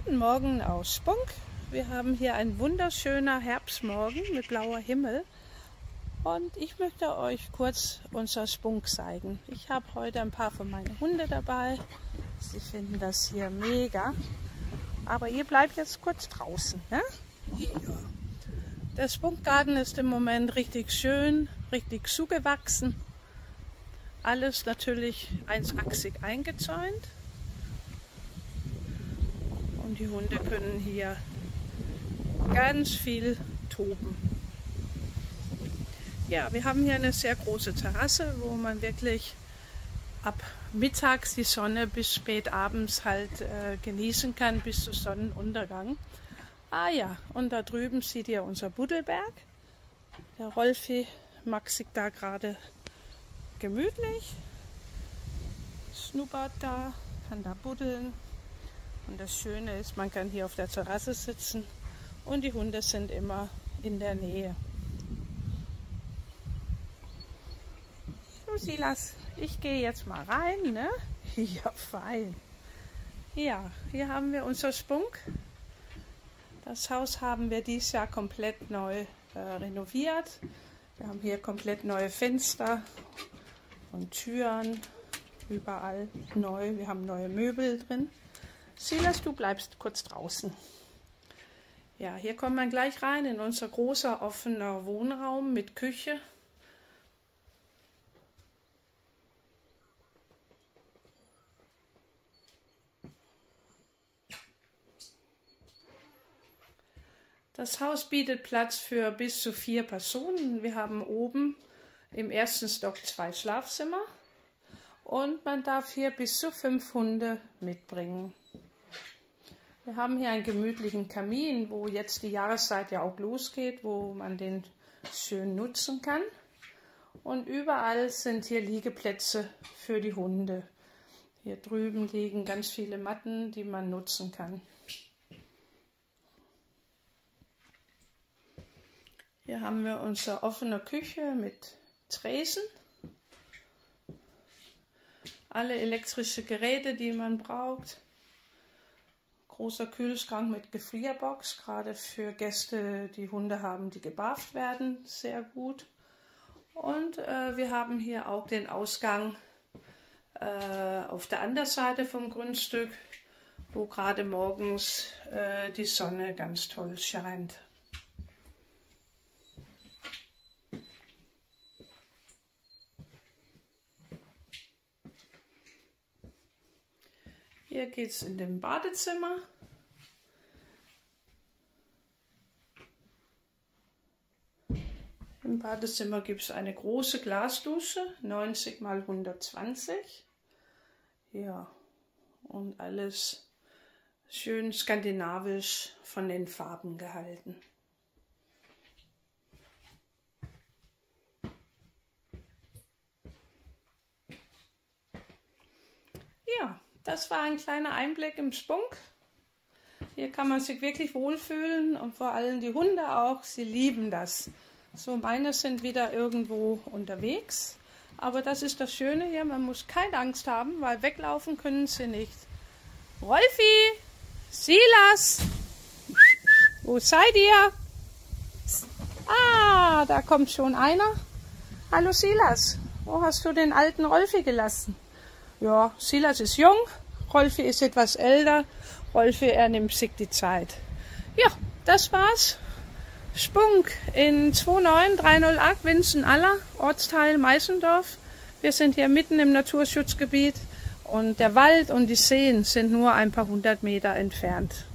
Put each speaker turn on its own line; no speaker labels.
Guten Morgen aus Spunk. Wir haben hier einen wunderschönen Herbstmorgen mit blauer Himmel und ich möchte euch kurz unser Spunk zeigen. Ich habe heute ein paar von meinen Hunden dabei. Sie finden das hier mega. Aber ihr bleibt jetzt kurz draußen. Ne? Ja. Der Spunkgarten ist im Moment richtig schön, richtig zugewachsen. Alles natürlich einsachsig eingezäunt. Und die Hunde können hier ganz viel toben. Ja, wir haben hier eine sehr große Terrasse, wo man wirklich ab mittags die Sonne bis spät abends halt genießen kann, bis zum Sonnenuntergang. Ah ja, und da drüben seht ihr unser Buddelberg. Der Rolfi macht sich da gerade gemütlich, schnuppert da, kann da buddeln. Und das Schöne ist, man kann hier auf der Terrasse sitzen und die Hunde sind immer in der Nähe. So Silas, ich gehe jetzt mal rein, ne? Ja, fein. Ja, hier haben wir unser Spunk. Das Haus haben wir dieses Jahr komplett neu renoviert. Wir haben hier komplett neue Fenster und Türen, überall neu. Wir haben neue Möbel drin. Silas, du bleibst kurz draußen. Ja, hier kommt man gleich rein in unser großer offener Wohnraum mit Küche. Das Haus bietet Platz für bis zu 4 Personen. Wir haben oben im ersten Stock 2 Schlafzimmer und man darf hier bis zu 5 Hunde mitbringen. Wir haben hier einen gemütlichen Kamin, wo jetzt die Jahreszeit ja auch losgeht, wo man den schön nutzen kann. Und überall sind hier Liegeplätze für die Hunde. Hier drüben liegen ganz viele Matten, die man nutzen kann. Hier haben wir unsere offene Küche mit Tresen. Alle elektrische Geräte, die man braucht. Großer Kühlschrank mit Gefrierbox, gerade für Gäste, die Hunde haben, die gebarft werden, sehr gut. Und wir haben hier auch den Ausgang auf der anderen Seite vom Grundstück, wo gerade morgens die Sonne ganz toll scheint. Hier geht es in dem Badezimmer. Im Badezimmer gibt es eine große Glasdusche, 90 x 120. Ja, und alles schön skandinavisch von den Farben gehalten. Ja. Das war ein kleiner Einblick im Spunk. Hier kann man sich wirklich wohlfühlen und vor allem die Hunde auch, sie lieben das. So, meine sind wieder irgendwo unterwegs, aber das ist das Schöne hier, man muss keine Angst haben, weil weglaufen können sie nicht. Rolfi, Silas, wo seid ihr? Ah, da kommt schon einer. Hallo Silas, wo hast du den alten Rolfi gelassen? Ja, Silas ist jung, Rolfi ist etwas älter. Rolfi, er nimmt sich die Zeit. Ja, das war's. Spunk in 29308 Winsen-Aller, Ortsteil Meißendorf. Wir sind hier mitten im Naturschutzgebiet und der Wald und die Seen sind nur ein paar 100 Meter entfernt.